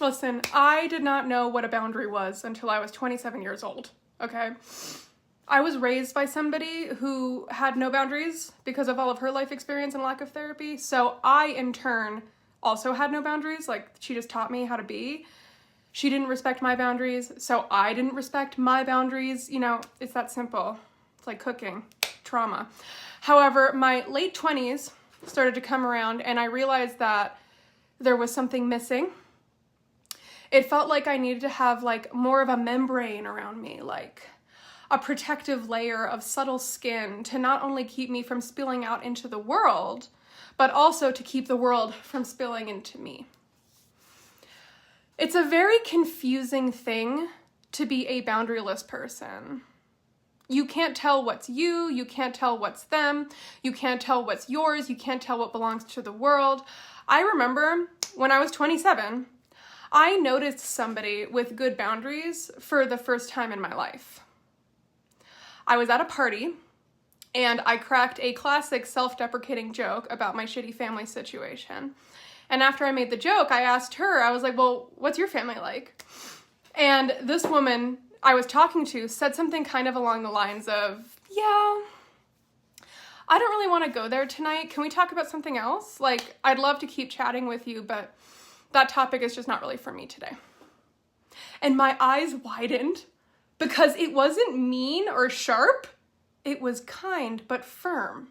Listen, I did not know what a boundary was until I was 27 years old, okay? I was raised by somebody who had no boundaries because of all of her life experience and lack of therapy. So I, in turn, also had no boundaries. Like, she just taught me how to be. She didn't respect my boundaries, so I didn't respect my boundaries. You know, it's that simple. It's like cooking, trauma. However, my late 20s started to come around and I realized that there was something missing. It felt like I needed to have like more of a membrane around me, like a protective layer of subtle skin to not only keep me from spilling out into the world, but also to keep the world from spilling into me. It's a very confusing thing to be a boundaryless person. You can't tell what's you can't tell what's them, you can't tell what's yours, you can't tell what belongs to the world. I remember when I was 27, I noticed somebody with good boundaries for the first time in my life. I was at a party and I cracked a classic self-deprecating joke about my shitty family situation. And after I made the joke, I asked her, I was like, well, what's your family like? And this woman I was talking to said something kind of along the lines of, yeah, I don't really want to go there tonight. Can we talk about something else? Like, I'd love to keep chatting with you, but that topic is just not really for me today. And my eyes widened because it wasn't mean or sharp. It was kind but firm.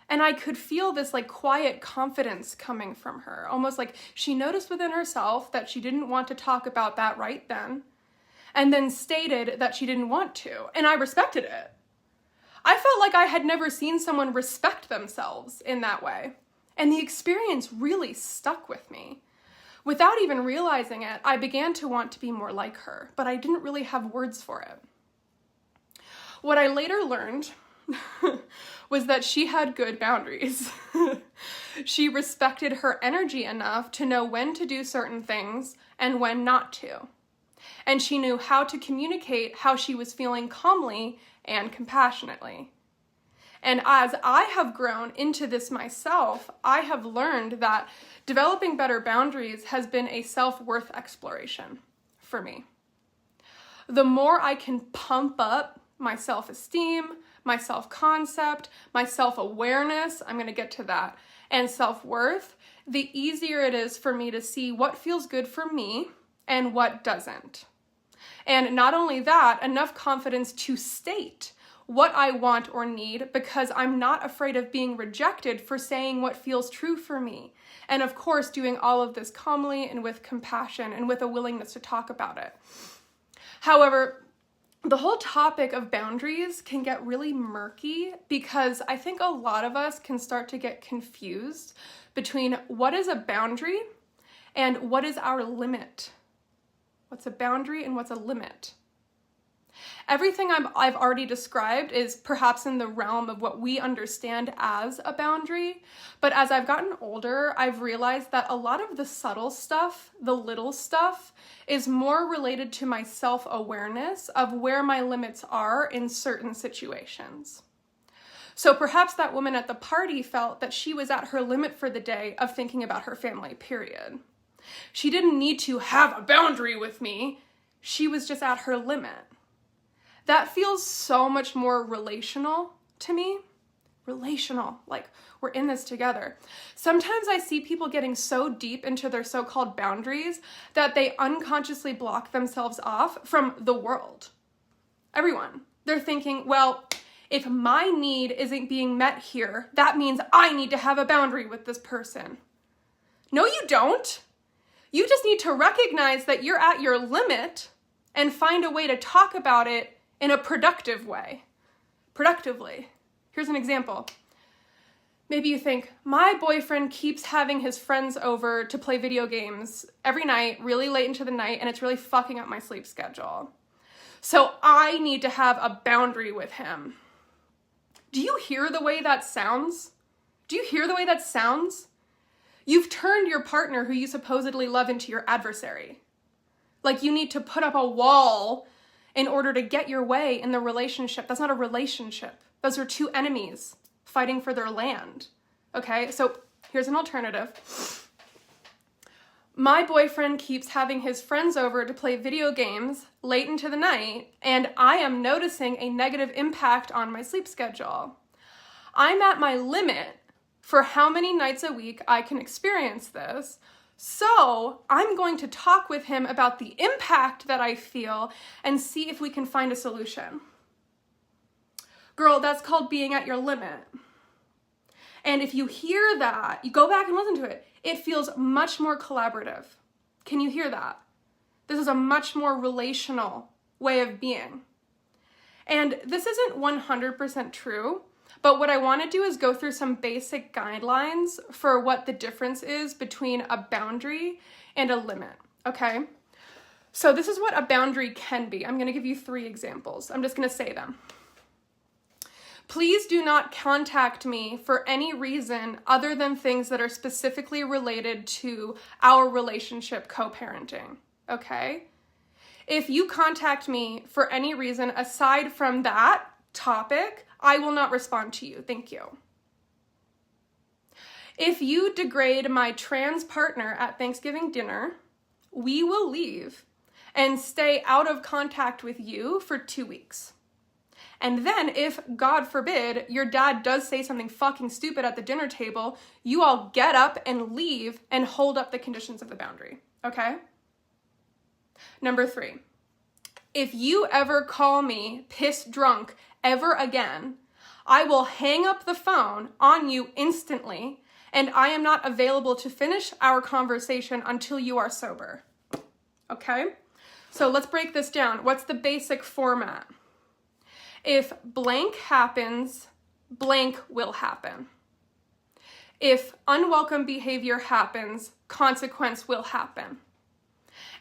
And I could feel this like quiet confidence coming from her, almost like she noticed within herself that she didn't want to talk about that right then, and then stated that she didn't want to. And I respected it. I felt like I had never seen someone respect themselves in that way. And the experience really stuck with me. Without even realizing it, I began to want to be more like her, but I didn't really have words for it. What I later learned was that she had good boundaries. She respected her energy enough to know when to do certain things and when not to. And she knew how to communicate how she was feeling calmly and compassionately. And as I have grown into this myself, I have learned that developing better boundaries has been a self-worth exploration for me. The more I can pump up my self-esteem, my self-concept, my self-awareness, I'm going to get to that, and self-worth, the easier it is for me to see what feels good for me and what doesn't. And not only that, enough confidence to state what I want or need because I'm not afraid of being rejected for saying what feels true for me. And of course, doing all of this calmly and with compassion and with a willingness to talk about it. However, the whole topic of boundaries can get really murky because I think a lot of us can start to get confused between what is a boundary and what is our limit. What's a boundary and what's a limit? Everything I've already described is perhaps in the realm of what we understand as a boundary, but as I've gotten older, I've realized that a lot of the subtle stuff, the little stuff, is more related to my self-awareness of where my limits are in certain situations. So perhaps that woman at the party felt that she was at her limit for the day of thinking about her family, period. She didn't need to have a boundary with me. She was just at her limit. That feels so much more relational to me. Relational, like we're in this together. Sometimes I see people getting so deep into their so-called boundaries that they unconsciously block themselves off from the world. Everyone. They're thinking, well, if my need isn't being met here, that means I need to have a boundary with this person. No, you don't. You just need to recognize that you're at your limit and find a way to talk about it in a productive way. Productively. Here's an example. Maybe you think, my boyfriend keeps having his friends over to play video games every night, really late into the night, and it's really fucking up my sleep schedule. So I need to have a boundary with him. Do you hear the way that sounds? Do you hear the way that sounds? You've turned your partner who you supposedly love into your adversary. Like you need to put up a wall in order to get your way in the relationship. That's not a relationship. Those are two enemies fighting for their land. Okay, so here's an alternative. My boyfriend keeps having his friends over to play video games late into the night, and I am noticing a negative impact on my sleep schedule. I'm at my limit for how many nights a week I can experience this, so I'm going to talk with him about the impact that I feel and see if we can find a solution. Girl, that's called being at your limit. And if you hear that, you go back and listen to it. It feels much more collaborative. Can you hear that? This is a much more relational way of being. And this isn't 100% true, but what I want to do is go through some basic guidelines for what the difference is between a boundary and a limit, okay? So this is what a boundary can be. I'm going to give you 3 examples. I'm just going to say them. Please do not contact me for any reason other than things that are specifically related to our relationship co-parenting, okay? If you contact me for any reason aside from that topic, I will not respond to you. Thank you. If you degrade my trans partner at Thanksgiving dinner, we will leave and stay out of contact with you for 2 weeks. And then if, God forbid, your dad does say something fucking stupid at the dinner table, you all get up and leave and hold up the conditions of the boundary, okay? Number 3, if you ever call me pissed drunk ever again, I will hang up the phone on you instantly, and I am not available to finish our conversation until you are sober, okay? So let's break this down. What's the basic format? If blank happens, blank will happen. If unwelcome behavior happens, consequence will happen.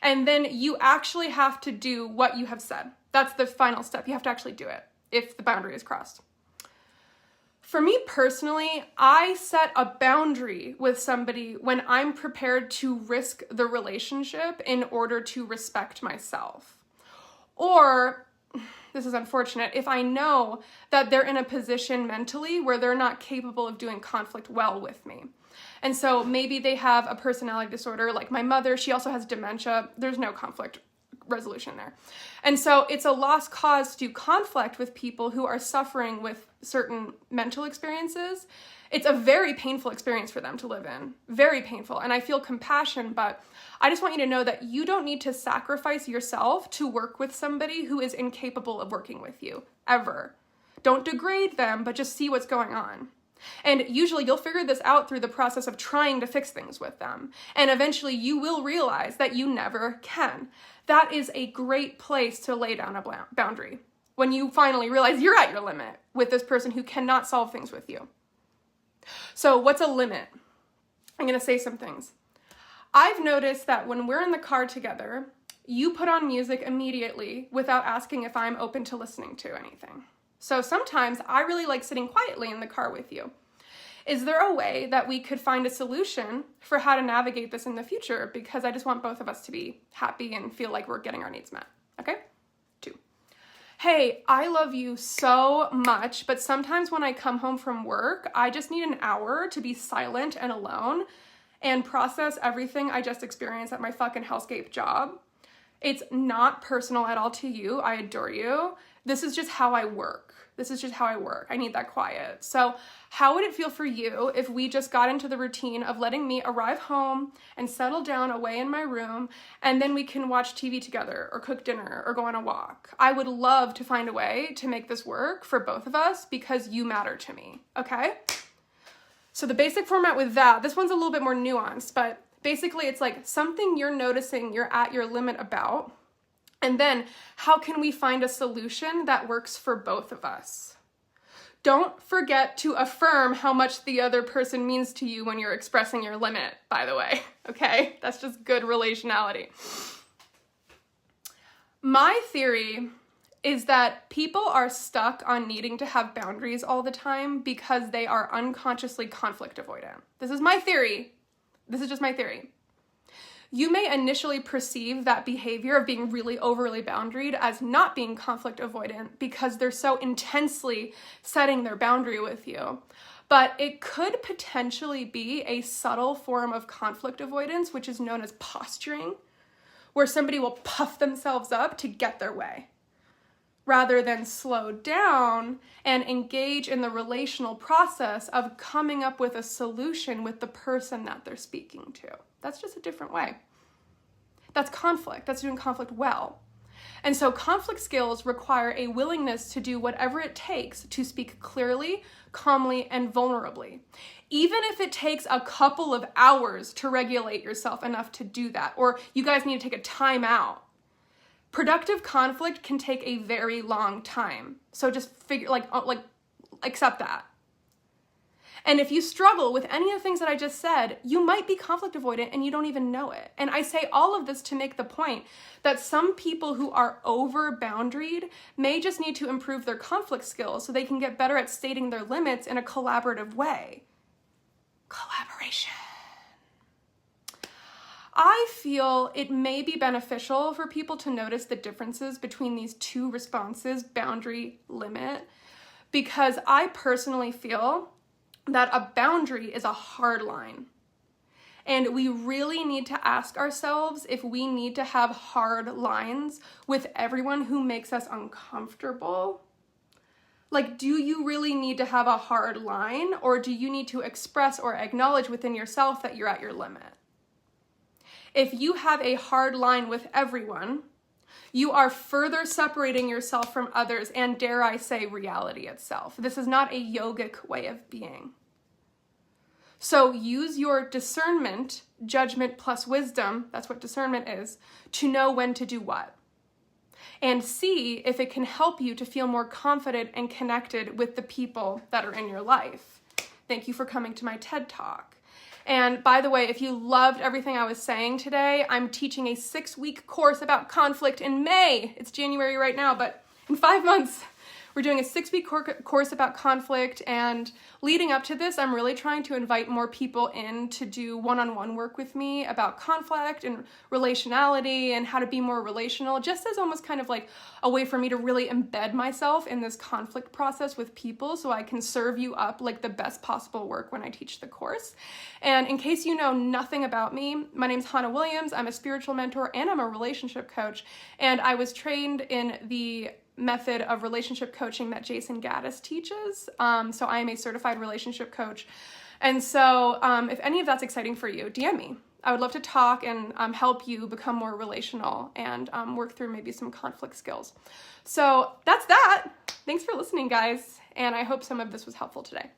And then you actually have to do what you have said. That's the final step. You have to actually do it if the boundary is crossed. For me personally, I set a boundary with somebody when I'm prepared to risk the relationship in order to respect myself. Or, this is unfortunate, if I know that they're in a position mentally where they're not capable of doing conflict well with me. And so maybe they have a personality disorder, like my mother, she also has dementia. There's no conflict resolution there. And so it's a lost cause to conflict with people who are suffering with certain mental experiences. It's a very painful experience for them to live in, very painful. And I feel compassion, but I just want you to know that you don't need to sacrifice yourself to work with somebody who is incapable of working with you, ever. Don't degrade them, but just see what's going on. And usually you'll figure this out through the process of trying to fix things with them. And eventually you will realize that you never can. That is a great place to lay down a boundary, when you finally realize you're at your limit with this person who cannot solve things with you. So what's a limit? I'm going to say some things. I've noticed that when we're in the car together, you put on music immediately without asking if I'm open to listening to anything. So sometimes I really like sitting quietly in the car with you. Is there a way that we could find a solution for how to navigate this in the future? Because I just want both of us to be happy and feel like we're getting our needs met. Okay? 2. Hey, I love you so much, but sometimes when I come home from work, I just need an hour to be silent and alone and process everything I just experienced at my fucking hellscape job. It's not personal at all to you. I adore you. This is just how I work. I need that quiet. So how would it feel for you if we just got into the routine of letting me arrive home and settle down away in my room, and then we can watch TV together or cook dinner or go on a walk? I would love to find a way to make this work for both of us because you matter to me, okay? So the basic format with that, this one's a little bit more nuanced, but basically it's like something you're noticing you're at your limit about. And then, how can we find a solution that works for both of us? Don't forget to affirm how much the other person means to you when you're expressing your limit, by the way, okay? That's just good relationality. My theory is that people are stuck on needing to have boundaries all the time because they are unconsciously conflict avoidant. This is my theory. This is just my theory. You may initially perceive that behavior of being really overly boundaried as not being conflict avoidant because they're so intensely setting their boundary with you. but it could potentially be a subtle form of conflict avoidance, which is known as posturing, where somebody will puff themselves up to get their way, rather than slow down and engage in the relational process of coming up with a solution with the person that they're speaking to. That's just a different way. That's conflict. That's doing conflict well. And so conflict skills require a willingness to do whatever it takes to speak clearly, calmly, and vulnerably. Even if it takes a couple of hours to regulate yourself enough to do that, or you guys need to take a time out. Productive conflict can take a very long time. So just accept that. And if you struggle with any of the things that I just said, you might be conflict avoidant and you don't even know it. And I say all of this to make the point that some people who are over-boundaried may just need to improve their conflict skills so they can get better at stating their limits in a collaborative way. Collaboration. I feel it may be beneficial for people to notice the differences between these two responses, boundary, limit, because I personally feel that a boundary is a hard line. And we really need to ask ourselves if we need to have hard lines with everyone who makes us uncomfortable. Like, do you really need to have a hard line, or do you need to express or acknowledge within yourself that you're at your limit? If you have a hard line with everyone, you are further separating yourself from others and, dare I say, reality itself. This is not a yogic way of being. So use your discernment, judgment plus wisdom, that's what discernment is, to know when to do what. And see if it can help you to feel more confident and connected with the people that are in your life. Thank you for coming to my TED Talk. And by the way, if you loved everything I was saying today, I'm teaching a 6-week course about conflict in May. It's January right now, but in 5 months, we're doing a 6-week course about conflict. And leading up to this, I'm really trying to invite more people in to do one-on-one work with me about conflict and relationality and how to be more relational, just as almost kind of like a way for me to really embed myself in this conflict process with people so I can serve you up like the best possible work when I teach the course. And in case you know nothing about me, my name's Hannah Williams. I'm a spiritual mentor and I'm a relationship coach. And I was trained in the method of relationship coaching that Jason Gaddis teaches. So I am a certified relationship coach. And so if any of that's exciting for you, DM me. I would love to talk and help you become more relational and work through maybe some conflict skills. So that's that. Thanks for listening, guys. And I hope some of this was helpful today.